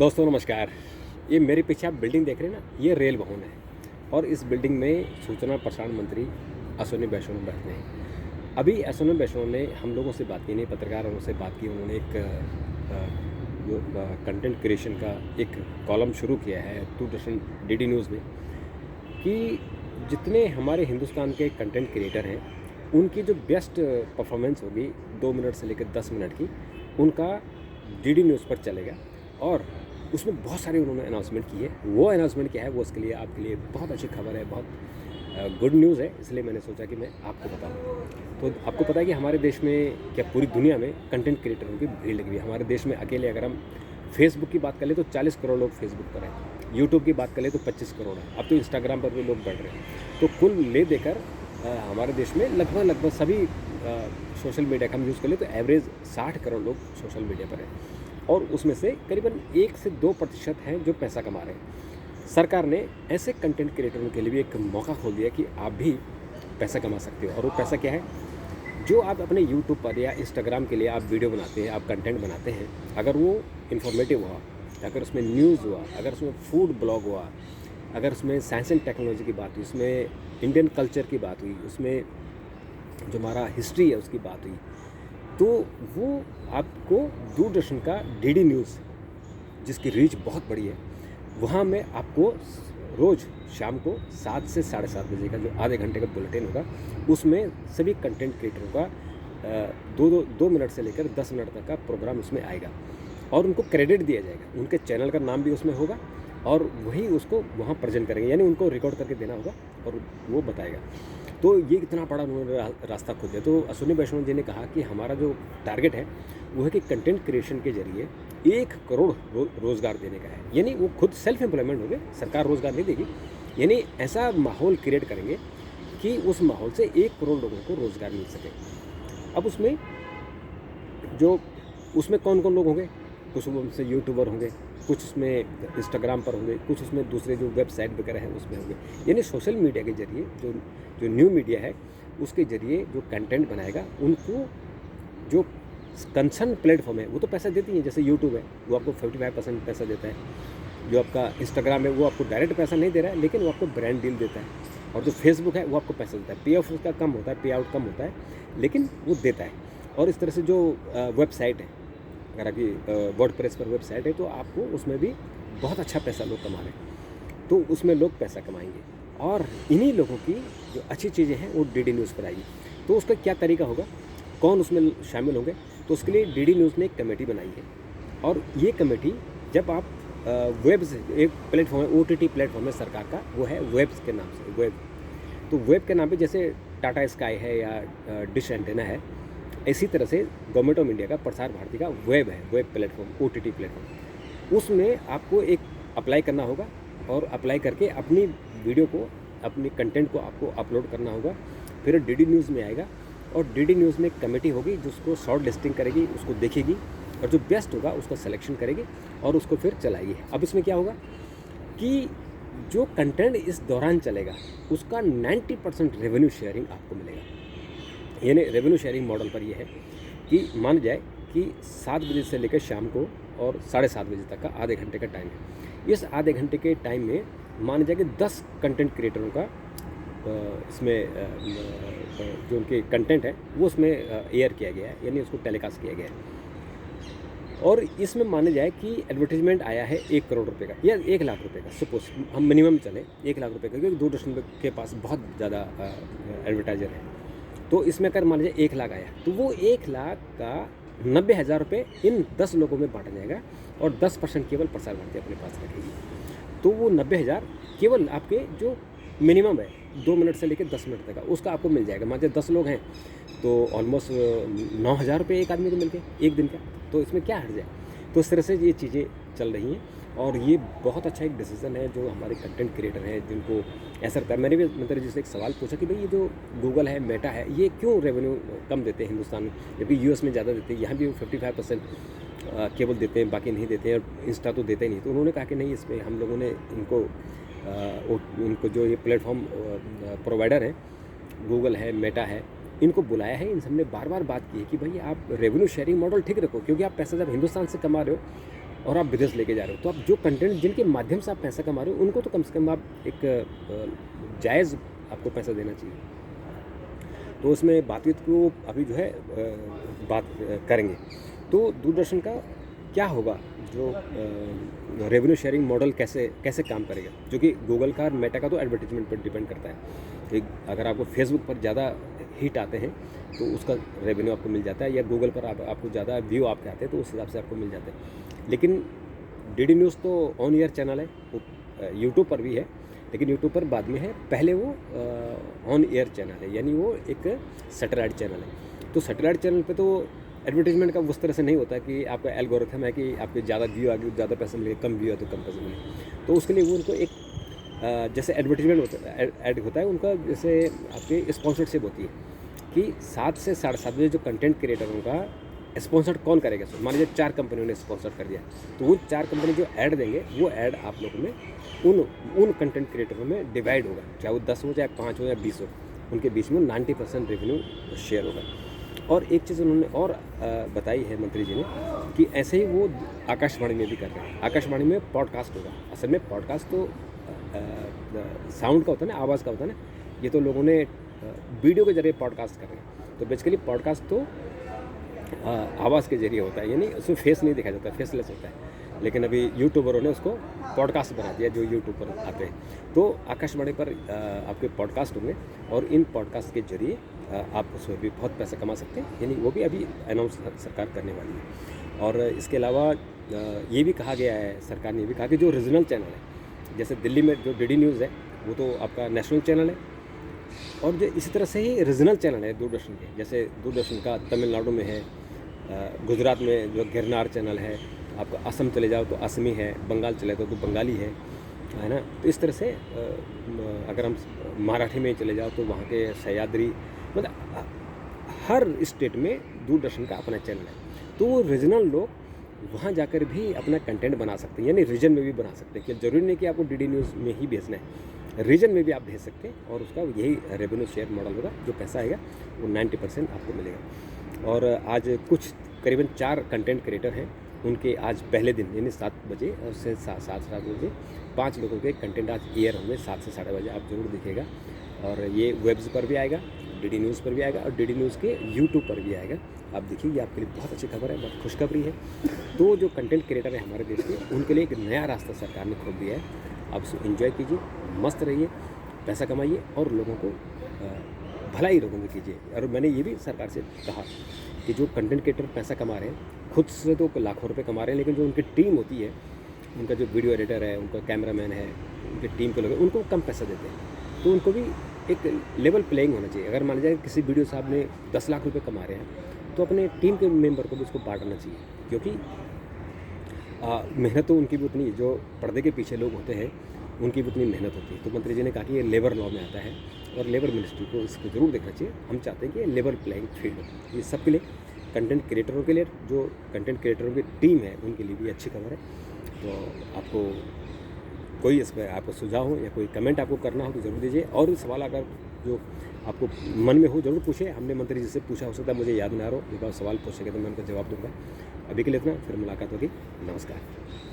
दोस्तों नमस्कार। ये मेरे पीछे आप बिल्डिंग देख रहे हैं ना, ये रेल भवन है और इस बिल्डिंग में सूचना प्रसारण मंत्री अश्विनी वैष्णव बैठते हैं। अभी अश्विनी वैष्णव ने हम लोगों से बात की, नहीं पत्रकारों से बात की। उन्होंने एक कंटेंट क्रिएशन का एक कॉलम शुरू किया है दूरदर्शन डीडी न्यूज़ में कि जितने हमारे हिंदुस्तान के कंटेंट क्रिएटर हैं उनकी जो बेस्ट परफॉर्मेंस होगी 2 मिनट से लेकर 10 मिनट की, उनका डीडी न्यूज़ पर चलेगा। और उसमें बहुत सारे उन्होंने अनाउंसमेंट की है। वो अनाउंसमेंट क्या है वो उसके लिए आपके लिए बहुत अच्छी खबर है, बहुत गुड न्यूज़ है। इसलिए मैंने सोचा कि मैं आपको बताऊं। तो आपको पता है कि हमारे देश में क्या पूरी दुनिया में कंटेंट क्रिएटरों की भीड़ लगी हुई है। हमारे देश में अकेले अगर हम फेसबुक की बात करें तो 40 करोड़ लोग फेसबुक पर हैं, यूट्यूब की बात करें तो 25 करोड़ है, अब तो इंस्टाग्राम पर भी लोग बढ़ रहे हैं। तो कुल ले देकर हमारे देश में लगभग सभी सोशल मीडिया का हम यूज़ कर ले तो एवरेज 60 करोड़ लोग सोशल मीडिया पर हैं और उसमें से करीबन 1 से 2% हैं जो पैसा कमा रहे हैं। सरकार ने ऐसे कंटेंट क्रिएटरों के लिए भी एक मौका खोल दिया कि आप भी पैसा कमा सकते हो। और वो पैसा क्या है? जो आप अपने यूट्यूब पर या इंस्टाग्राम के लिए आप वीडियो बनाते हैं, आप कंटेंट बनाते हैं, अगर वो इन्फॉर्मेटिव हुआ, अगर उसमें न्यूज़ हुआ, अगर उसमें फूड ब्लॉग हुआ, अगर उसमें साइंस एंड टेक्नोलॉजी की बात हुई, उसमें इंडियन कल्चर की बात हुई, उसमें जो हमारा हिस्ट्री है उसकी बात हुई, तो वो आपको दूरदर्शन का डीडी न्यूज़, जिसकी रीच बहुत बड़ी है, वहाँ में आपको रोज़ शाम को 7 से 7:30 बजे का जो आधे घंटे का बुलेटिन होगा, उसमें सभी कंटेंट क्रिएटरों का 2 मिनट से लेकर 10 मिनट तक का प्रोग्राम उसमें आएगा और उनको क्रेडिट दिया जाएगा। उनके चैनल का नाम भी उसमें होगा और वही उसको वहाँ प्रेजेंट करेंगे, यानी उनको रिकॉर्ड करके देना होगा और वो बताएगा। तो ये इतना बड़ा उन्होंने रास्ता खोल दिया। तो अश्विनी वैष्णव जी ने कहा कि हमारा जो टारगेट है वो है कि कंटेंट क्रिएशन के जरिए 1 करोड़ रोज़गार देने का है। यानी वो खुद सेल्फ एम्प्लॉयमेंट हो गए, सरकार रोज़गार नहीं देगी। यानी ऐसा माहौल क्रिएट करेंगे कि उस माहौल से 1 करोड़ लोगों को रोज़गार मिल सके। अब उसमें कौन कौन लोग होंगे? कुछ उनसे यूट्यूबर होंगे, कुछ उसमें इंस्टाग्राम पर होंगे, कुछ उसमें दूसरे जो वेबसाइट वगैरह हैं उसमें होंगे। यानी सोशल मीडिया के जरिए जो न्यू मीडिया है उसके ज़रिए जो कंटेंट बनाएगा, उनको जो कंसर्न प्लेटफॉर्म है वो तो पैसा देती है। जैसे यूट्यूब है वो आपको 55% पैसा देता है, जो आपका इंस्टाग्राम है वो आपको डायरेक्ट पैसा नहीं दे रहा है लेकिन वो आपको ब्रांड डील देता है, और जो फेसबुक है वो आपको पैसा देता है। पे ऑफ उसका कम होता है, पे आउट कम होता है, लेकिन वो देता है। और इस तरह से जो वेबसाइट है, अगर आपकी वर्डप्रेस पर वेबसाइट है तो आपको उसमें भी बहुत अच्छा पैसा लोग कमा रहे हैं, तो उसमें लोग पैसा कमाएंगे। और इन्हीं लोगों की जो अच्छी चीज़ें हैं वो डीडी न्यूज़ पर आएगी। तो उसका क्या तरीका होगा, कौन उसमें शामिल होंगे? तो उसके लिए डीडी न्यूज़ ने एक कमेटी बनाई है और ये कमेटी जब आप वेब से, एक प्लेटफॉर्म है OTT प्लेटफॉर्म है सरकार का, वो है वेब्स के नाम से, वेब। तो वेब के नाम पे जैसे टाटा स्काई है या डिश एंटेना है, इसी तरह से गवर्नमेंट ऑफ इंडिया का प्रसार भारती का वेब है, वेब प्लेटफॉर्म, OTT प्लेटफॉर्म। उसमें आपको एक अप्लाई करना होगा और अप्लाई करके अपनी वीडियो को, अपनी कंटेंट को आपको अपलोड करना होगा। फिर डीडी न्यूज़ में आएगा और डीडी न्यूज़ में एक कमेटी होगी जिसको शॉर्ट लिस्टिंग करेगी, उसको देखेगी और जो बेस्ट होगा उसका सिलेक्शन करेगी और उसको फिर चलाएगी। अब इसमें क्या होगा कि जो कंटेंट इस दौरान चलेगा उसका 90% रेवेन्यू शेयरिंग आपको मिलेगा। यानी रेवेन्यू शेयरिंग मॉडल पर यह है कि मान जाए कि 7 बजे से लेकर शाम को और 7:30 बजे तक का आधे घंटे का टाइम है। इस आधे घंटे के टाइम में मान जाए कि 10 कंटेंट क्रिएटरों का इसमें जो उनके कंटेंट है वो उसमें एयर किया गया है, यानी उसको टेलीकास्ट किया गया है। और इसमें माना जाए कि एडवर्टीजमेंट आया है 1 करोड़ रुपए का या 1 लाख रुपए का, सपोज हम मिनिमम चले 1 लाख रुपए का, क्योंकि दूरदर्शन के पास बहुत ज़्यादा एडवर्टाइजर है। तो इसमें अगर मान लीजिए 1 लाख आया तो वो 1 लाख का 90,000 रुपये इन 10 लोगों में बांटा जाएगा और 10% केवल प्रसार भारती अपने पास रखेगी। तो वो 90,000 केवल आपके जो मिनिमम है 2 मिनट से लेकर 10 मिनट तक का, उसका आपको मिल जाएगा। मान लीजिए 10 लोग हैं तो ऑलमोस्ट 9,000 रुपये एक आदमी को मिल गए एक दिन का, तो इसमें क्या हट जाए। तो इस तरह से ये चीज़ें चल रही हैं और ये बहुत अच्छा एक डिसीज़न है जो हमारे कंटेंट क्रिएटर हैं जिनको ऐसा लगता है। मैंने भी मंत्री जी से एक सवाल पूछा कि भाई ये जो गूगल है, मेटा है, ये क्यों रेवेन्यू कम देते हैं हिंदुस्तान में, जबकि US में ज़्यादा देते हैं, यहाँ भी वो 55% केवल देते हैं, बाकी नहीं देते हैं, और इंस्टा तो देते ही नहीं। तो उन्होंने कहा कि नहीं, इसमें हम लोगों ने इनको जो ये प्लेटफॉर्म प्रोवाइडर हैं, गूगल है, मेटा है, इनको बुलाया है। इन सबने बार बार बात की है कि भाई आप रेवेन्यू शेयरिंग मॉडल ठीक रखो, क्योंकि आप पैसा जब हिंदुस्तान से कमा रहे हो और आप विदेश लेके जा रहे हो, तो आप जो कंटेंट जिनके माध्यम से आप पैसा कमा रहे हो उनको तो कम से कम आप एक जायज़ आपको पैसा देना चाहिए। तो उसमें बातचीत को अभी जो है बात करेंगे। तो दूरदर्शन का क्या होगा, जो रेवेन्यू शेयरिंग मॉडल कैसे कैसे काम करेगा, जो कि गूगल का और मेटा का तो एडवर्टीजमेंट पर डिपेंड करता है। अगर आपको फेसबुक पर ज़्यादा हिट आते हैं तो उसका रेवेन्यू आपको मिल जाता है, या गूगल पर आपको ज़्यादा व्यू आपके आते हैं तो उस हिसाब से आपको मिल जाता है। लेकिन डीडी न्यूज़ तो ऑन एयर चैनल है, वो यूट्यूब पर भी है, लेकिन यूट्यूब पर बाद में है, पहले वो ऑन एयर चैनल है, यानी वो एक सैटेलाइट चैनल है। तो सैटेलाइट चैनल पे तो एडवर्टीजमेंट का उस तरह से नहीं होता कि आपका एल्गोरिथम है कि आपके ज़्यादा व्यू आ गए ज़्यादा पैसे मिले, कम व्यू है तो कम पैसे मिले। तो उसके लिए वो उनको एक जैसे एडवर्टीजमेंट होता है, ऐड होता है उनका, जैसे आपकी स्पॉन्सरशिप होती है कि 7 से 7:30 बजे जो कंटेंट क्रिएटर उनका स्पॉन्सर्ड कौन करेगा। मान लीजिए 4 कंपनियों ने स्पॉन्सर कर दिया, तो वो 4 कंपनी जो ऐड देंगे वो ऐड आप लोगों में उन कंटेंट क्रिएटरों में डिवाइड होगा, चाहे वो 10 हो, चाहे 5 हो या 20 हो, उनके बीच में 90% रेवेन्यू शेयर होगा। और एक चीज़ उन्होंने और बताई है मंत्री जी ने कि ऐसे ही वो आकाशवाणी में भी कर रहे हैं। आकाशवाणी में पॉडकास्ट होगा। असल में पॉडकास्ट तो साउंड का होता है ना, आवाज़ का होता है ना, ये तो लोगों ने वीडियो के जरिए पॉडकास्ट कर रहे हैं। तो बेसिकली पॉडकास्ट तो आवाज़ के जरिए होता है, यानी उसमें फेस नहीं दिखाया जाता, फेसलेस होता है। लेकिन अभी यूट्यूबरों ने उसको पॉडकास्ट बना दिया, जो यूट्यूब पर आते हैं। तो आकाशवाणी पर आपके पॉडकास्ट होंगे और इन पॉडकास्ट के जरिए आप उसमें भी बहुत पैसा कमा सकते हैं, यानी वो भी अभी अनाउंस सरकार करने वाली है। और इसके अलावा ये भी कहा गया है, सरकार ने भी कहा कि जो रीजनल चैनल है, जैसे दिल्ली में जो डीडी न्यूज़ है वो तो आपका नेशनल चैनल है, और जो इसी तरह से ही रीजनल चैनल है दूरदर्शन के, जैसे दूरदर्शन का तमिलनाडु में है, गुजरात में जो गिरनार चैनल है, आपका असम चले जाओ तो असमी है, बंगाल चले जाओ तो बंगाली है ना। तो इस तरह से अगर हम मराठी में चले जाओ तो वहाँ के सह्याद्री, मतलब हर स्टेट में दूरदर्शन का अपना चैनल है। तो वो रीजनल लोग वहाँ जाकर भी अपना कंटेंट बना सकते हैं, यानी रीजन में भी बना सकते हैं, कि ज़रूरी नहीं कि आपको डीडी न्यूज़ में ही भेजना है, रीजन में भी आप भेज सकते हैं। और उसका यही रेवेन्यू शेयर मॉडल होगा, जो पैसा आएगा वो 90% आपको मिलेगा। और आज कुछ करीबन 4 कंटेंट क्रिएटर हैं, उनके आज पहले दिन यानी 7 बजे और से 7 बजे 5 लोगों के कंटेंट आज एयर होंगे 7 से 7:30 बजे, आप ज़रूर दिखेगा। और ये वेब्स पर भी आएगा, डीडी न्यूज़ पर भी आएगा और डीडी न्यूज़ के यूट्यूब पर भी आएगा। आप देखिए, ये आपके लिए बहुत अच्छी खबर है, बहुत खुशखबरी है। तो जो कंटेंट क्रिएटर है हमारे देश के, उनके लिए एक नया रास्ता सरकार ने खोल दिया है। आप उसको एंजॉय कीजिए, मस्त रहिए, पैसा कमाइए और लोगों को भलाई लोगों में कीजिए। और मैंने ये भी सरकार से कहा कि जो कंटेंट क्रिएटर पैसा कमा रहे हैं, खुद से तो लाखों रुपए कमा रहे हैं, लेकिन जो उनकी टीम होती है, उनका जो वीडियो एडिटर है, उनका कैमरामैन है, उनकी टीम के लोग, उनको कम पैसा देते हैं। तो उनको भी एक लेवल प्लेइंग होना चाहिए। अगर मान लीजिए किसी वीडियो से आपने 10 लाख रुपए कमा रहे हैं, तो अपने टीम के मेंबर को भी उसको बांटना चाहिए, क्योंकि मेहनत तो उनकी भी उतनी, जो पर्दे के पीछे लोग होते हैं उनकी भी उतनी मेहनत होती है। तो मंत्री जी ने कहा कि ये लेबर लॉ में आता है और लेबर मिनिस्ट्री को इसको ज़रूर देखना चाहिए। हम चाहते हैं कि लेबर प्लेइंग फील्ड हो, ये सबके लिए, कंटेंट क्रिएटरों के लिए, जो कंटेंट क्रिएटरों की टीम है उनके लिए भी अच्छी खबर है। तो आपको कोई इसमें आपको सुझाव हो या कोई कमेंट आपको करना हो तो ज़रूर दीजिए। और सवाल अगर जो आपको मन में हो ज़रूर पूछे। हमने मंत्री जी से पूछा, हो सकता है मुझे याद ना रहो, एक बार सवाल पूछेंगे तो मैं उनका जवाब दूंगा। अभी के लिए इतना, फिर मुलाकात होगी। नमस्कार।